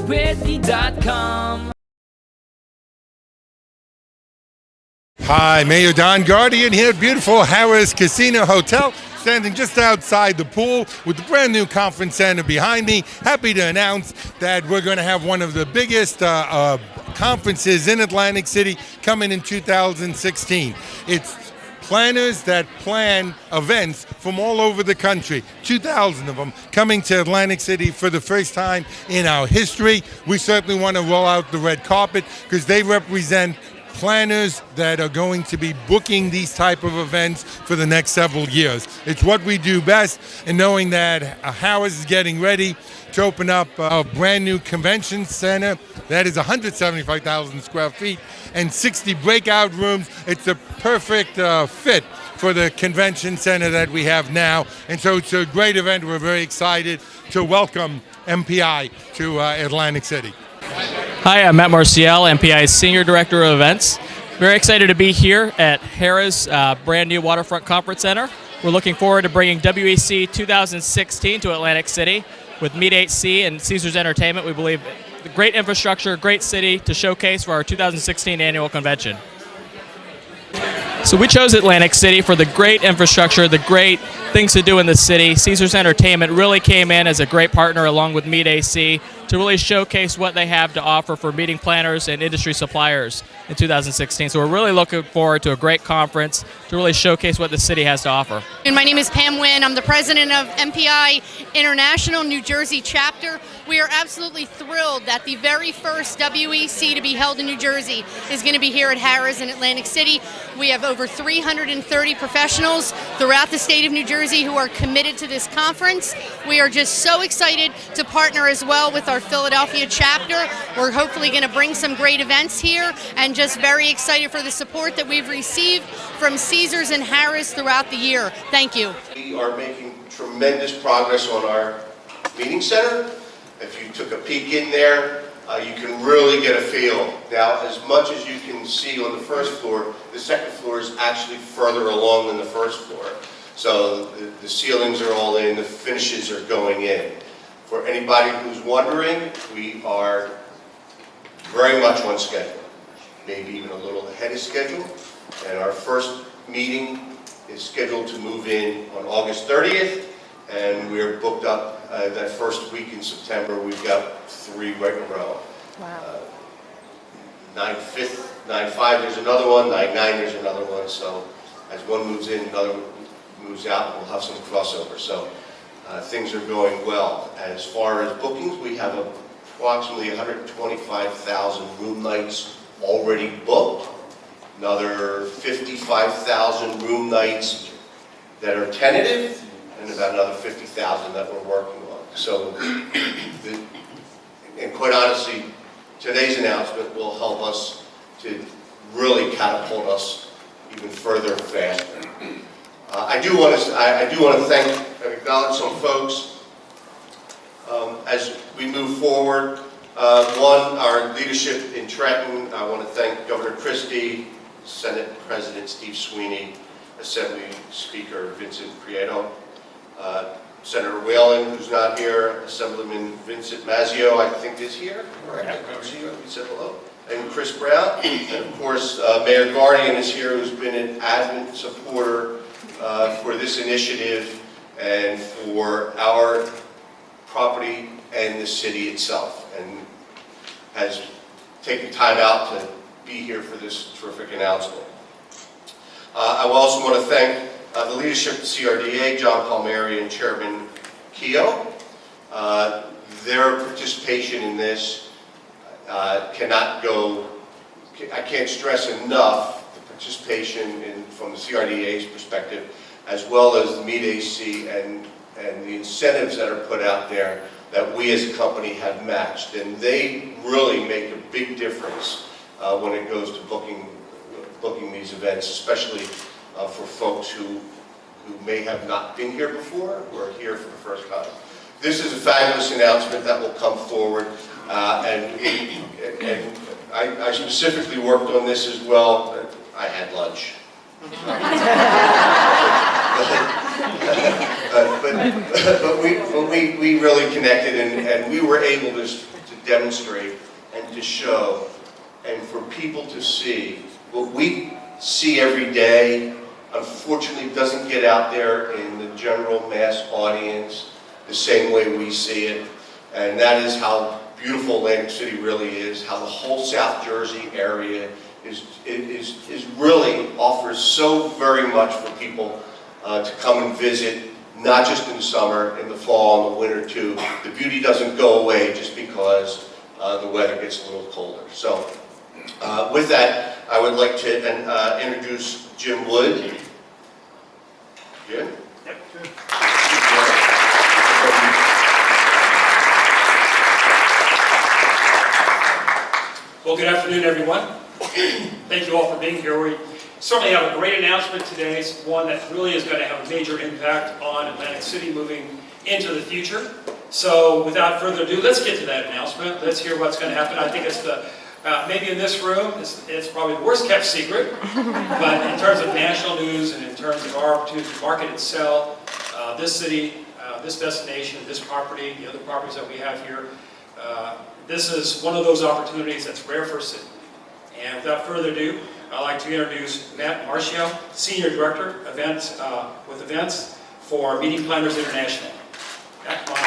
GoToWhitney.com. Hi, Mayor Don Guardian here at beautiful Harrah's Casino Hotel, standing just outside the pool with the brand new conference center behind me. Happy to announce that we're going to have one of the biggest conferences in Atlantic City coming in 2016. It's planners that plan events from all over the country, 2,000 of them coming to Atlantic City for the first time in our history. We certainly want to roll out the red carpet because they represent planners that are going to be booking these type of events for the next several years. It's what we do best, and knowing that Harrah's is getting ready to open up a brand new convention center that is 175,000 square feet and 60 breakout rooms. It's a perfect fit for the convention center that we have now, and so it's a great event. We're very excited to welcome MPI to Atlantic City. Hi, I'm Matt Marcial, MPI's Senior Director of Events. Very excited to be here at Harrah's brand new Waterfront Conference Center. We're looking forward to bringing WEC 2016 to Atlantic City with Meet HC and Caesars Entertainment. We believe the great infrastructure, great city to showcase for our 2016 annual convention. So we chose Atlantic City for the great infrastructure, the great things to do in the city. Caesars Entertainment really came in as a great partner along with Meet AC to really showcase what they have to offer for meeting planners and industry suppliers in 2016. So we're really looking forward to a great conference to really showcase what the city has to offer. And my name is Pam Wynn. I'm the president of MPI International New Jersey chapter. We are absolutely thrilled that the very first WEC to be held in New Jersey is going to be here at Harrah's in Atlantic City. We have over 330 professionals throughout the state of New Jersey who are committed to this conference. We are just so excited to partner as well with our Philadelphia chapter. We're hopefully going to bring some great events here, and just very excited for the support that we've received from Caesars and Harrah's throughout the year. Thank you. We are making tremendous progress on our meeting center. If you took a peek in there, you can really get a feel. Now, as much as you can see on the first floor, the second floor is actually further along than the first floor. So the ceilings are all in, the finishes are going in. For anybody who's wondering, we are very much on schedule, maybe even a little ahead of schedule. And our first meeting is scheduled to move in on August 30th, and we're booked up that first week in September. We've got 3 right in a row. Wow. 9/5, 9/5, there's another one, 9/9, there's another one. So as one moves in, another moves out, and we'll have some crossover. So things are going well. As far as bookings, we have approximately 125,000 room nights already booked. Another 55,000 room nights that are tentative, and about another 50,000 that we're working on. So, and quite honestly, today's announcement will help us to really catapult us even further and faster. I do want to thank and acknowledge some folks as we move forward. One, our leadership in Trenton. I want to thank Governor Christie, Senate President Steve Sweeney, Assembly Speaker Vincent Prieto, Senator Whalen, who's not here, Assemblyman Vincent Mazzio, I think, is here. Right. He said hello. And Chris Brown, and of course Mayor Guardian is here, who's been an adamant supporter for this initiative and for our property and the city itself, and has taken time out to be here for this terrific announcement. I also want to thank the leadership of CRDA, John Palmieri and Chairman Keogh. Their participation in this cannot go, I can't stress enough the participation from the CRDA's perspective, as well as the Meet AC and the incentives that are put out there that we as a company have matched. And they really make a big difference when it goes to booking these events, especially for folks who may have not been here before, who are here for the first time. This is a fabulous announcement that will come forward, and I specifically worked on this as well. I had lunch. but we really connected, and we were able to demonstrate and to show and for people to see what we see every day. Unfortunately, doesn't get out there in the general mass audience the same way we see it, and that is how beautiful Atlantic City really is, how the whole South Jersey area is really offers so very much for people to come and visit, not just in the summer, in the fall, and the winter too. The beauty doesn't go away just because the weather gets a little colder. So with that, I would like to introduce Jim Wood. Jim? Yep. Well, good afternoon, everyone. Thank you all for being here. We certainly have a great announcement today. It's one that really is going to have a major impact on Atlantic City moving into the future. So without further ado, let's get to that announcement. Let's hear what's going to happen. I think it's the maybe in this room, it's probably the worst kept secret, but in terms of national news and in terms of our opportunity to market and sell this city, this destination, this property, the other properties that we have here, this is one of those opportunities that's rare for a city. And without further ado, I'd like to introduce Matt Marcial, Senior Director with Events for Meeting Planners International. Matt, come on.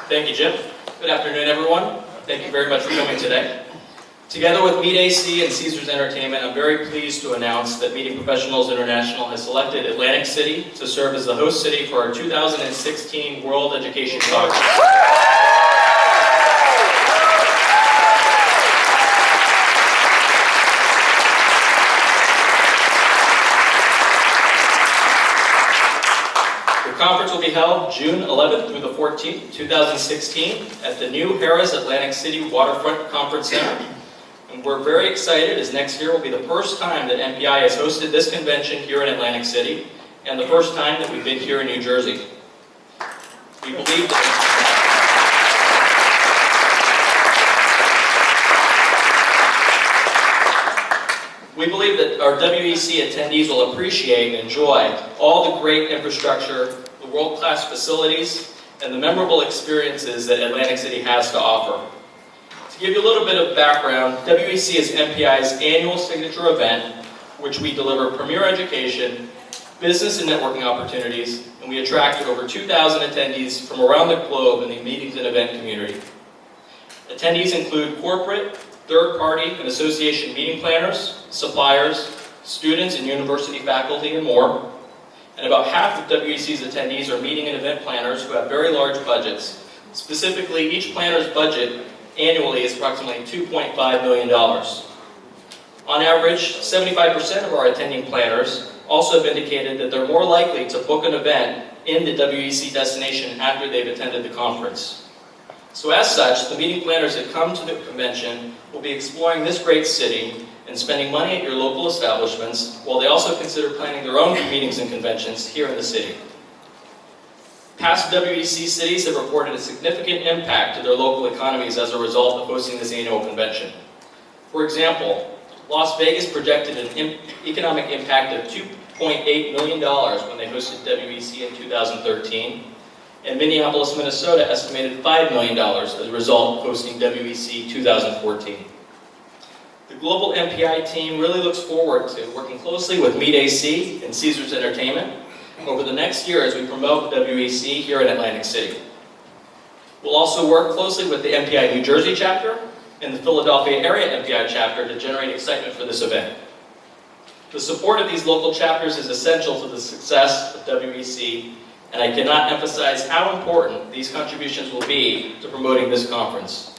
Thank you, Jim. Good afternoon, everyone. Thank you very much for coming today. Together with Meet AC and Caesars Entertainment, I'm very pleased to announce that Meeting Professionals International has selected Atlantic City to serve as the host city for our 2016 World Education Conference. The conference will be held June 11th through the 14th, 2016 at the new Harrah's Atlantic City Waterfront Conference Center. And we're very excited as next year will be the first time that MPI has hosted this convention here in Atlantic City and the first time that we've been here in New Jersey. We believe that our WEC attendees will appreciate and enjoy all the great infrastructure, the world-class facilities, and the memorable experiences that Atlantic City has to offer. To give you a little bit of background, WEC is MPI's annual signature event, which we deliver premier education, business and networking opportunities, and we attract over 2,000 attendees from around the globe in the meetings and event community. Attendees include corporate, third-party, and association meeting planners, suppliers, students and university faculty, and more. And about half of WEC's attendees are meeting and event planners who have very large budgets. Specifically, each planner's budget annually is approximately $2.5 million. On average, 75% of our attending planners also have indicated that they're more likely to book an event in the WEC destination after they've attended the conference. So as such, the meeting planners that come to the convention will be exploring this great city and spending money at your local establishments, while they also consider planning their own meetings and conventions here in the city. Past WEC cities have reported a significant impact to their local economies as a result of hosting this annual convention. For example, Las Vegas projected an economic impact of $2.8 million when they hosted WEC in 2013, and Minneapolis, Minnesota estimated $5 million as a result of hosting WEC 2014. The global MPI team really looks forward to working closely with Meet AC and Caesars Entertainment over the next year as we promote WEC here in Atlantic City. We'll also work closely with the MPI New Jersey chapter and the Philadelphia area MPI chapter to generate excitement for this event. The support of these local chapters is essential to the success of WEC, and I cannot emphasize how important these contributions will be to promoting this conference.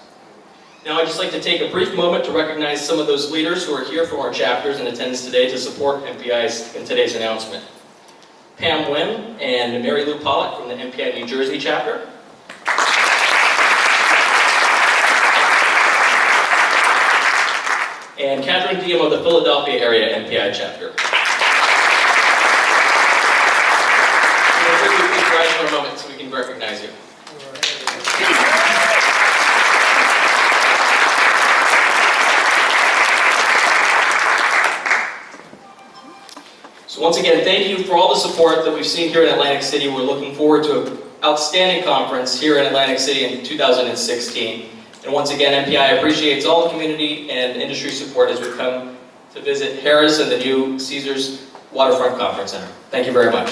Now I'd just like to take a brief moment to recognize some of those leaders who are here from our chapters in attendance today to support MPI's in today's announcement. Pam Wim and Mary Lou Pollack from the MPI New Jersey chapter. And Catherine Diem of the Philadelphia area MPI chapter. Please rise for a moment so we can recognize you. So once again, thank you for all the support that we've seen here in Atlantic City. We're looking forward to an outstanding conference here in Atlantic City in 2016. And once again, MPI appreciates all the community and industry support as we come to visit Harris and the new Caesars Waterfront Conference Center. Thank you very much.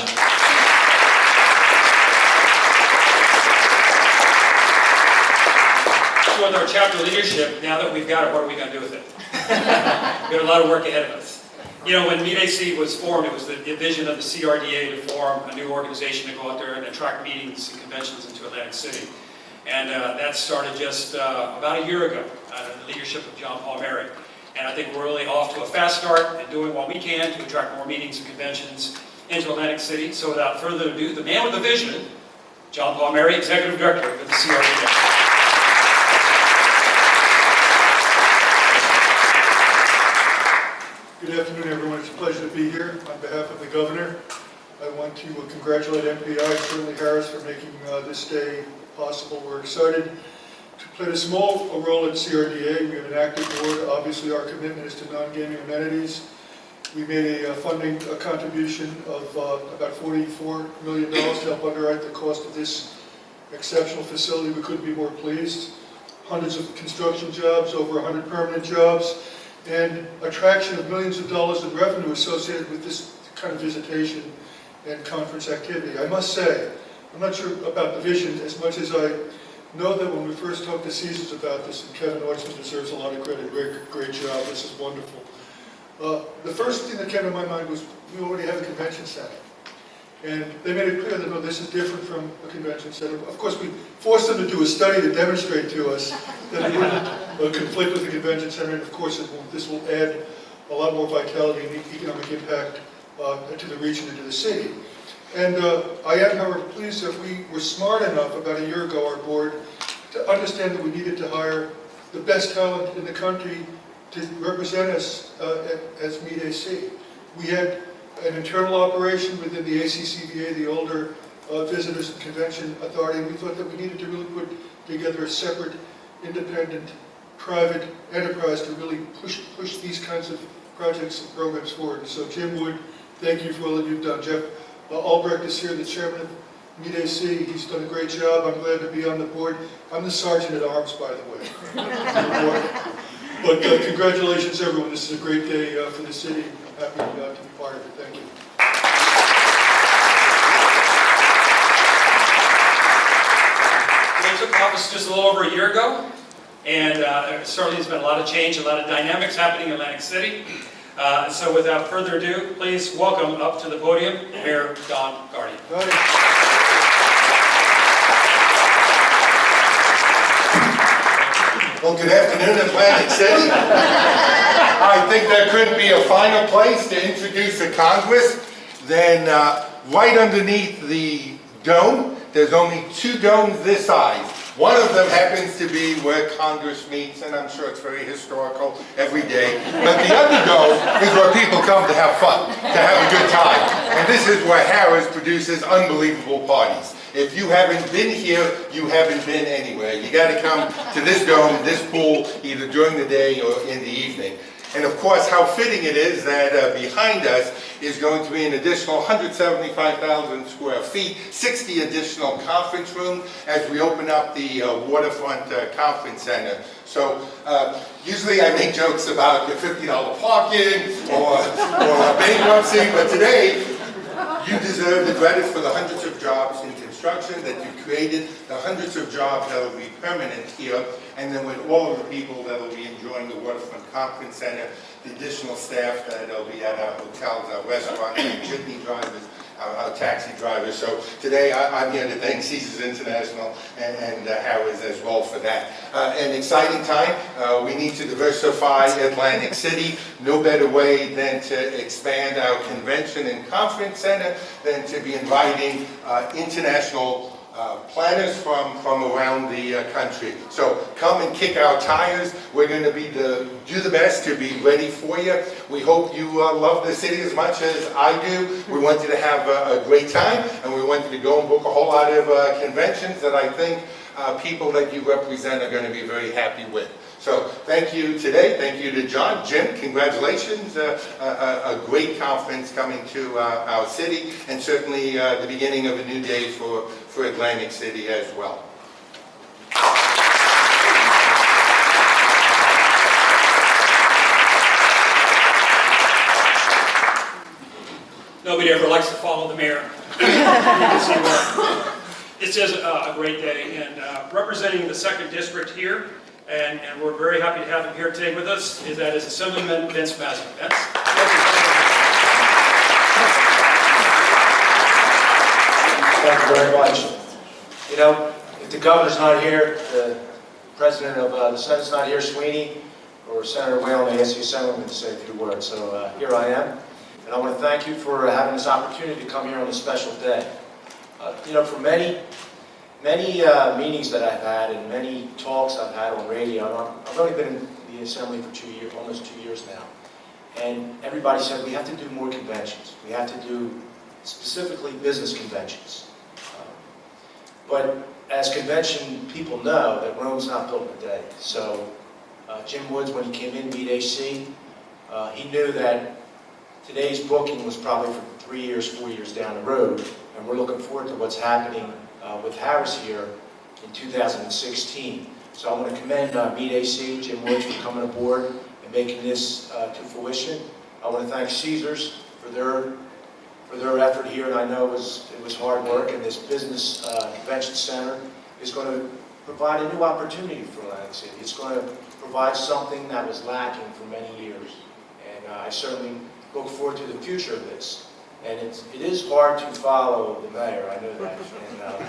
So with our chapter leadership, now that we've got it, what are we going to do with it? We've got a lot of work ahead of us. You know, when MeetAC was formed, it was the vision of the CRDA to form a new organization to go out there and attract meetings and conventions into Atlantic City. And that started just about a year ago under the leadership of John Palmieri. And I think we're really off to a fast start and doing what we can to attract more meetings and conventions into Atlantic City. So without further ado, the man with the vision, John Palmieri, Executive Director of the CRDA. Good afternoon, everyone. It's a pleasure to be here. On behalf of the Governor, I want to congratulate MPI and certainly Harris for making this day possible. We're excited to play a small role at CRDA. We have an active board. Obviously, our commitment is to non-gaming amenities. We made a funding contribution of about $44 million to help underwrite the cost of this exceptional facility. We couldn't be more pleased. Hundreds of construction jobs, over 100 permanent jobs, and attraction of millions of dollars in revenue associated with this kind of visitation and conference activity. I must say, I'm not sure about the vision as much as I know that when we first talked to Caesars about this, and Kevin Ortsman deserves a lot of credit, great job, this is wonderful. The first thing that came to my mind was we already have a convention center. And they made it clear that, no, this is different from a convention center. Of course, we forced them to do a study to demonstrate to us that it wouldn't conflict with the convention center, and of course this will add a lot more vitality and economic impact to the region and to the city. And I am, however, pleased that we were smart enough about a year ago, our board, to understand that we needed to hire the best talent in the country to represent us as MeetAC. We had an internal operation within the ACCVA, the Older Visitors and Convention Authority, and we thought that we needed to really put together a separate, independent, private enterprise to really push these kinds of projects and programs forward. And so Jim Wood, thank you for all that you've done. Jeff Albrecht is here, the chairman of MeetAC. He's done a great job. I'm glad to be on the board. I'm the sergeant at arms, by the way. But congratulations, everyone. This is a great day for the city. I'm happy to be part of it. Thank you. We took office just a little over a year ago, and certainly there's been a lot of change, a lot of dynamics happening in Atlantic City. So without further ado, please welcome up to the podium Mayor Don Guardian. Well, good afternoon, Atlantic City. I think there couldn't be a finer place to introduce a Congress than right underneath the dome. There's only two domes this size. One of them happens to be where Congress meets, and I'm sure it's very historical every day. But the other dome is where people come to have fun, to have a good time. And this is where Harris produces unbelievable parties. If you haven't been here, you haven't been anywhere. You got to come to this dome, this pool, either during the day or in the evening. And of course, how fitting it is that behind us is going to be an additional 175,000 square feet, 60 additional conference rooms as we open up the Waterfront Conference Center. So usually I make jokes about the $50 parking or bankruptcy, but today you deserve the credit for the hundreds of jobs in construction that you created, the hundreds of jobs that will be permanent here, and then with all of the people that will be enjoying the Waterfront Conference Center, the additional staff that will be at our hotels, our restaurants, our jitney drivers, our taxi drivers. So today I'm here to thank Caesars International and Harris as well for that. An exciting time. We need to diversify Atlantic City. No better way than to expand our convention and conference center than to be inviting international planners from around the country. So come and kick our tires. We're going to do the best to be ready for you. We hope you love the city as much as I do. We want you to have a great time, and we want you to go and book a whole lot of conventions that I think people that you represent are going to be very happy with. So thank you today. Thank you to John. Jim, congratulations. A great conference coming to our city, and certainly the beginning of a new day for Atlantic City as well. Nobody ever likes to follow the mayor. This is a great day, and representing the 2nd District here, and we're very happy to have him here today with us, is Assemblyman Vince Mazzei. Vince? Thank you very much. You know, if the governor's not here, the president of the Senate's not here, Sweeney, or Senator Whalen, I ask the Assemblyman to say a few words. So here I am. And I want to thank you for having this opportunity to come here on this special day. You know, for many meetings that I've had and many talks I've had on radio, I've only been in the Assembly for 2 years, almost 2 years now. And everybody said we have to do more conventions. We have to do specifically business conventions. But as convention people know, that Rome's not built in a day. So Jim Woods, when he came in, Meet AC, he knew that today's booking was probably for 3 years, 4 years down the road, and we're looking forward to what's happening with Harris here in 2016. So I want to commend Meet AC, Jim Woods, for coming aboard and making this to fruition. I want to thank Caesars for their effort here, and I know it was hard work, and this business convention center is going to provide a new opportunity for Atlantic City. It's going to provide something that was lacking for many years, and I certainly look forward to the future of this. And it is hard to follow the mayor, I know that. And,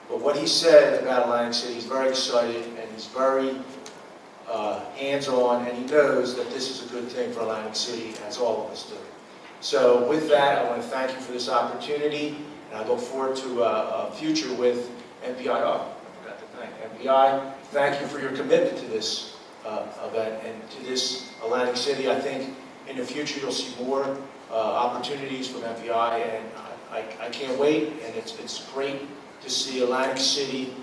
but what he said about Atlantic City, he's very excited and he's very hands-on, and he knows that this is a good thing for Atlantic City, as all of us do. So with that, I want to thank you for this opportunity, and I look forward to a future with MPI. Oh, I forgot to thank MPI. Thank you for your commitment to this event and to this Atlantic City. I think in the future you'll see more opportunities from MPI, and I can't wait, and it's great to see Atlantic City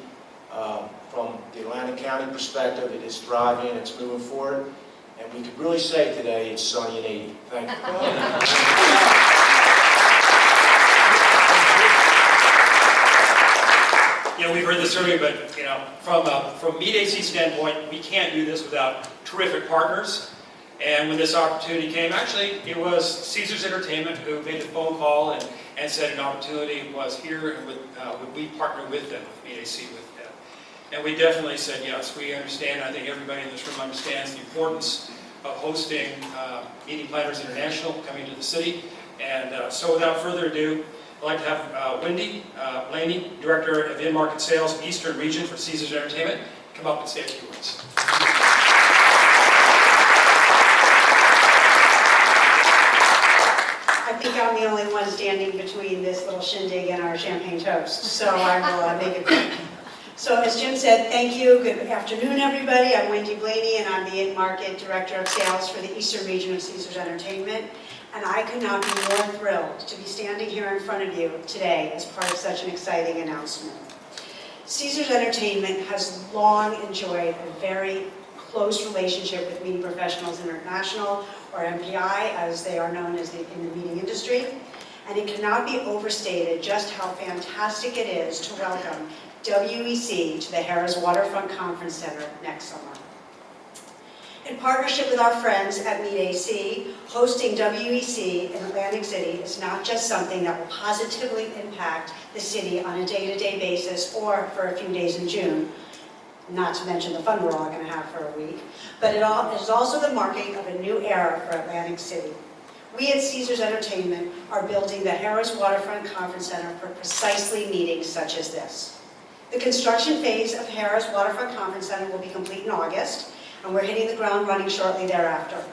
from the Atlantic County perspective. It is thriving, it's moving forward, and we could really say today it's sunny and 80. Thank you. You know, we've heard this earlier, but you know, from Meet AC standpoint, we can't do this without terrific partners. And when this opportunity came, actually, it was Caesars Entertainment who made the phone call and said an opportunity was here, and would we partner with them, with Meet AC with them. And we definitely said yes. We understand, I think everybody in this room understands the importance of hosting Meeting Planners International coming to the city. And so without further ado, I'd like to have Wendy Blaney, Director of In-Market Sales Eastern Region for Caesars Entertainment, come up and say a few words. I think I'm the only one standing between this little shindig and our champagne toast, so I will make it quick. So as Jim said, thank you. Good afternoon, everybody. I'm Wendy Blaney, and I'm the In-Market Director of Sales for the Eastern Region of Caesars Entertainment. And I could not be more thrilled to be standing here in front of you today as part of such an exciting announcement. Caesars Entertainment has long enjoyed a very close relationship with Meeting Professionals International, or MPI, as they are known as in the meeting industry. And it cannot be overstated just how fantastic it is to welcome WEC to the Harrah's Waterfront Conference Center next summer. In partnership with our friends at Meet AC, hosting WEC in Atlantic City is not just something that will positively impact the city on a day-to-day basis or for a few days in June, not to mention the fun we're all going to have for a week, but it is also the marking of a new era for Atlantic City. We at Caesars Entertainment are building the Harrah's Waterfront Conference Center for precisely meetings such as this. The construction phase of Harrah's Waterfront Conference Center will be complete in August, and we're hitting the ground running shortly thereafter.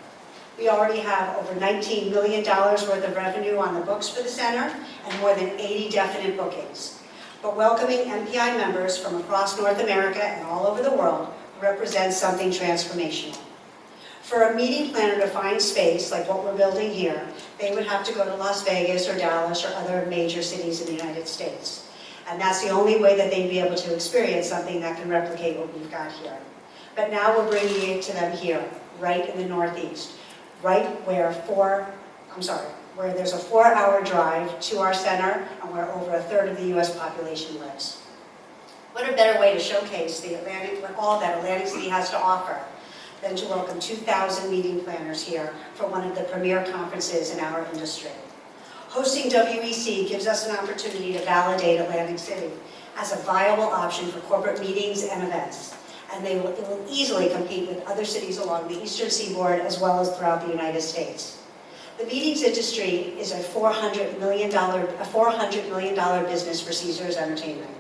We already have over $19 million worth of revenue on the books for the center and more than 80 definite bookings. But welcoming MPI members from across North America and all over the world represents something transformational. For a meeting planner to find space like what we're building here, they would have to go to Las Vegas or Dallas or other major cities in the United States. And that's the only way that they'd be able to experience something that can replicate what we've got here. But now we're bringing it to them here, right in the Northeast, right where there's a 4-hour drive to our center and where over a third of the U.S. population lives. What a better way to showcase all that Atlantic City has to offer than to welcome 2,000 meeting planners here for one of the premier conferences in our industry. Hosting WEC gives us an opportunity to validate Atlantic City as a viable option for corporate meetings and events, and it will easily compete with other cities along the Eastern Seaboard as well as throughout the United States. The meetings industry is a $400 million business for Caesars Entertainment.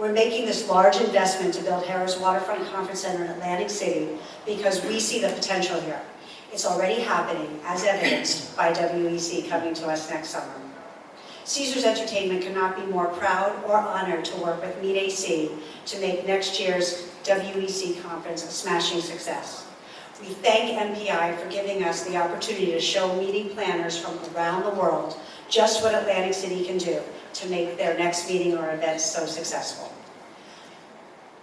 We're making this large investment to build Harrah's Waterfront Conference Center in Atlantic City because we see the potential here. It's already happening, as evidenced by WEC coming to us next summer. Caesars Entertainment cannot be more proud or honored to work with Meet AC to make next year's WEC conference a smashing success. We thank MPI for giving us the opportunity to show meeting planners from around the world just what Atlantic City can do to make their next meeting or event so successful.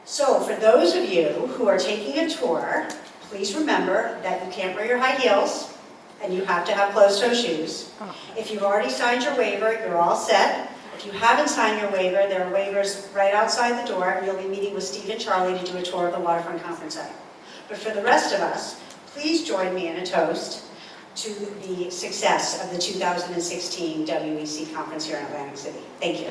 So for those of you who are taking a tour, please remember that you can't wear your high heels and you have to have closed-toe shoes. If you've already signed your waiver, you're all set. If you haven't signed your waiver, there are waivers right outside the door, and you'll be meeting with Steve and Charlie to do a tour of the Waterfront Conference Center. But for the rest of us, please join me in a toast to the success of the 2016 WEC conference here in Atlantic City. Thank you.